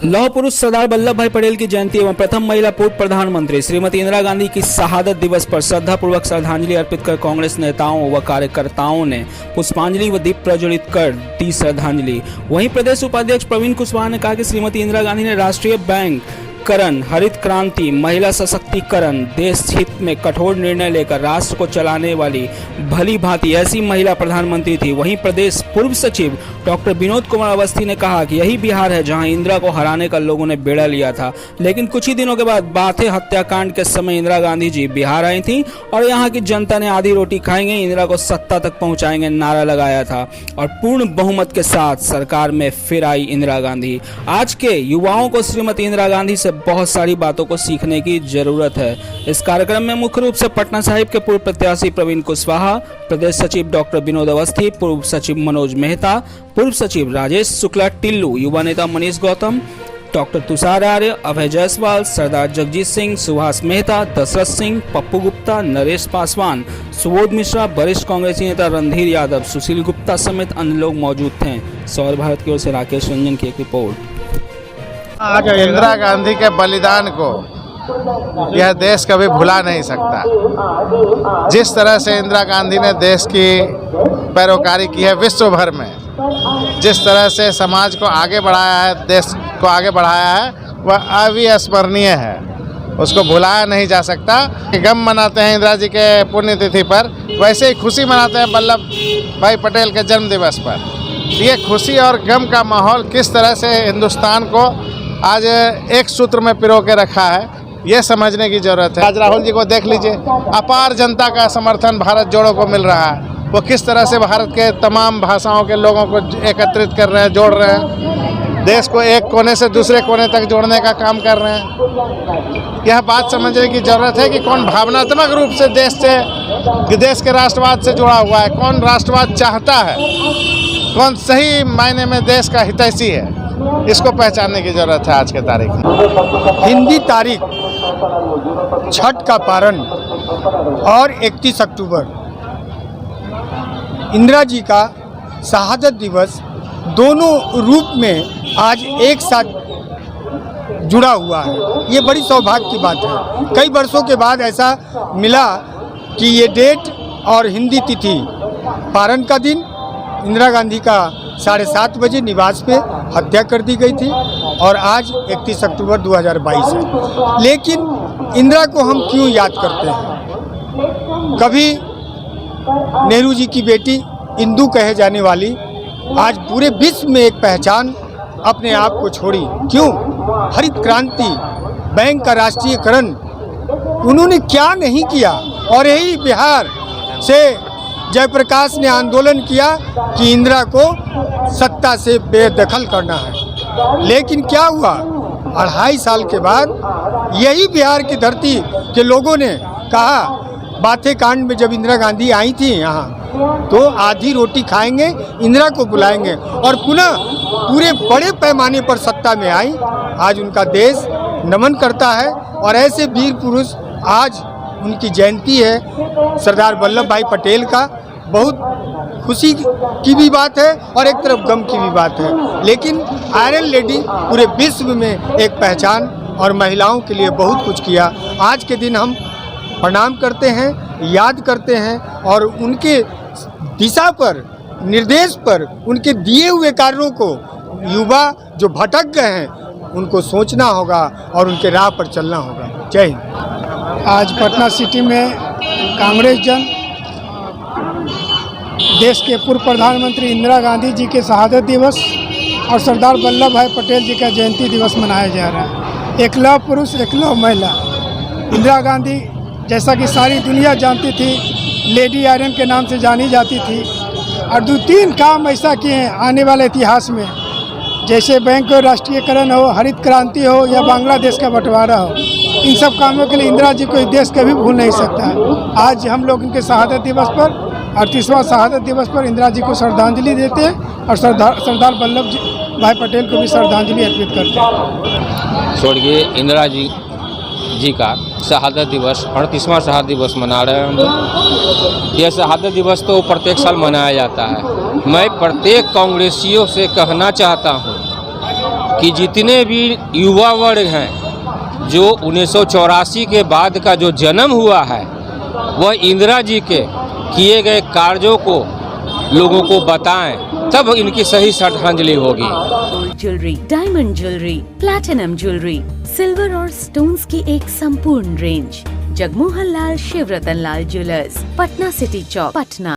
लौह पुरुष सरदार वल्लभ भाई पटेल की जयंती एवं प्रथम महिला पूर्व प्रधानमंत्री श्रीमती इंदिरा गांधी की शहादत दिवस पर श्रद्धापूर्वक श्रद्धांजलि अर्पित कर कांग्रेस नेताओं व कार्यकर्ताओं ने पुष्पांजलि व दीप प्रज्वलित कर दी श्रद्धांजलि। वहीं प्रदेश उपाध्यक्ष प्रवीण कुशवाहा ने कहा कि श्रीमती इंदिरा गांधी ने राष्ट्रीय बैंक करण, हरित क्रांति, महिला सशक्तिकरण, देश हित में कठोर निर्णय लेकर राष्ट्र को चलाने वाली भली भांति ऐसी महिला प्रधानमंत्री थी। वहीं प्रदेश पूर्व सचिव डॉक्टर विनोद कुमार अवस्थी ने कहा कि यही बिहार है जहां इंदिरा को हराने का लोगों ने बेड़ा लिया था, लेकिन कुछ ही दिनों के बाद बाथे हत्याकांड के समय इंदिरा गांधी जी बिहार आई थी और यहाँ की जनता ने आधी रोटी खाएंगे, इंदिरा को सत्ता तक पहुँचाएंगे नारा लगाया था और पूर्ण बहुमत के साथ सरकार में फिर आई इंदिरा गांधी। आज के युवाओं को श्रीमती इंदिरा गांधी से बहुत सारी बातों को सीखने की जरूरत है। इस कार्यक्रम में मुख्य रूप से पटना साहिब के पूर्व प्रत्याशी प्रवीण कुशवाहा, प्रदेश सचिव डॉक्टर विनोद अवस्थी, पूर्व सचिव मनोज मेहता, पूर्व सचिव राजेश शुक्ला टिल्लू, युवा नेता मनीष गौतम, डॉक्टर तुषार आर्य, अभय जायसवाल, सरदार जगजीत सिंह, सुभाष मेहता, दशरथ सिंह, पप्पू गुप्ता, नरेश पासवान, सुबोध मिश्रा, वरिष्ठ कांग्रेसी नेता रणधीर यादव, सुशील गुप्ता समेत अन्य लोग मौजूद थे। सौर भारत की ओर से राकेश रंजन की एक रिपोर्ट। आज इंदिरा गांधी के बलिदान को यह देश कभी भुला नहीं सकता। जिस तरह से इंदिरा गांधी ने देश की पैरोकारी की है विश्व भर में, जिस तरह से समाज को आगे बढ़ाया है, देश को आगे बढ़ाया है, वह अविस्मरणीय है, उसको भुलाया नहीं जा सकता। गम मनाते हैं इंदिरा जी के पुण्यतिथि पर, वैसे ही खुशी मनाते हैं वल्लभ भाई पटेल के जन्म दिवस पर। ये खुशी और गम का माहौल किस तरह से हिंदुस्तान को आज एक सूत्र में पिरो के रखा है, ये समझने की जरूरत है। आज राहुल जी को देख लीजिए, अपार जनता का समर्थन भारत जोड़ो को मिल रहा है। वो किस तरह से भारत के तमाम भाषाओं के लोगों को एकत्रित कर रहे हैं, जोड़ रहे हैं, देश को एक कोने से दूसरे कोने तक जोड़ने का काम कर रहे हैं। यह बात समझने की जरूरत है कि कौन भावनात्मक रूप से देश के राष्ट्रवाद से जुड़ा हुआ है, कौन राष्ट्रवाद चाहता है, कौन सही मायने में देश का हितैषी है, इसको पहचानने की जरूरत है आज के तारीख में। हिंदी तारीख छठ का पारण और 31 अक्टूबर इंदिरा जी का शहादत दिवस दोनों रूप में आज एक साथ जुड़ा हुआ है। ये बड़ी सौभाग्य की बात है। कई वर्षों के बाद ऐसा मिला कि ये डेट और हिंदी तिथि, पारण का दिन, इंदिरा गांधी का 7:30 बजे निवास पे हत्या कर दी गई थी और आज 31 अक्टूबर 2022 है। लेकिन इंदिरा को हम क्यों याद करते हैं? कभी नेहरू जी की बेटी इंदू कहे जाने वाली आज पूरे विश्व में एक पहचान अपने आप को छोड़ी। क्यों? हरित क्रांति, बैंक का राष्ट्रीयकरण, उन्होंने क्या नहीं किया। और यही बिहार से जयप्रकाश ने आंदोलन किया कि इंदिरा को सत्ता से बेदखल करना है। लेकिन क्या हुआ? 2.5 साल के बाद यही बिहार की धरती के लोगों ने कहा, बाथे कांड में जब इंदिरा गांधी आई थी यहाँ, तो आधी रोटी खाएंगे, इंदिरा को बुलाएंगे, और पुनः पूरे बड़े पैमाने पर सत्ता में आई। आज उनका देश नमन करता है और ऐसे वीर पुरुष, आज उनकी जयंती है सरदार वल्लभ भाई पटेल का। बहुत खुशी की भी बात है और एक तरफ गम की भी बात है। लेकिन आयरन लेडी पूरे विश्व में एक पहचान और महिलाओं के लिए बहुत कुछ किया। आज के दिन हम प्रणाम करते हैं, याद करते हैं और उनके दिशा पर, निर्देश पर, उनके दिए हुए कार्यों को युवा जो भटक गए हैं उनको सोचना होगा और उनके राह पर चलना होगा। जय हिंद। आज पटना सिटी में कांग्रेस जन देश के पूर्व प्रधानमंत्री इंदिरा गांधी जी के शहादत दिवस और सरदार वल्लभ भाई पटेल जी का जयंती दिवस मनाया जा रहा है। एक लौह पुरुष, एक लौह महिला। इंदिरा गांधी, जैसा कि सारी दुनिया जानती थी, लेडी आयरन के नाम से जानी जाती थी और 2-3 काम ऐसा किए हैं आने वाले इतिहास में, जैसे बैंक का राष्ट्रीयकरण हो, हरित क्रांति हो या बांग्लादेश का बंटवारा हो। इन सब कामों के लिए इंदिरा जी को देश कभी भूल नहीं सकता है। आज हम लोग इनके शहादत दिवस पर, 38वां शहादत दिवस पर इंदिरा जी को श्रद्धांजलि देते हैं और सरदार वल्लभ भाई पटेल को भी श्रद्धांजलि अर्पित करते हैं। स्वर्गीय इंदिरा जी का शहादत दिवस, 38वां शहादत दिवस मना रहे हैं हम लोग। यह शहादत दिवस तो प्रत्येक साल मनाया जाता है। मैं प्रत्येक कांग्रेसियों से कहना चाहता हूँ कि जितने भी युवा वर्ग हैं जो 1984 के बाद का जो जन्म हुआ है वह इंदिरा जी के किए गए कार्यों को लोगों को बताएं, तब इनकी सही श्रद्धांजलि होगी। Gold jewellery, diamond jewellery, platinum jewellery, silver और स्टोन्स की एक संपूर्ण रेंज। जगमोहन लाल शिवरतन लाल ज्वेलर्स, पटना सिटी चौक, पटना।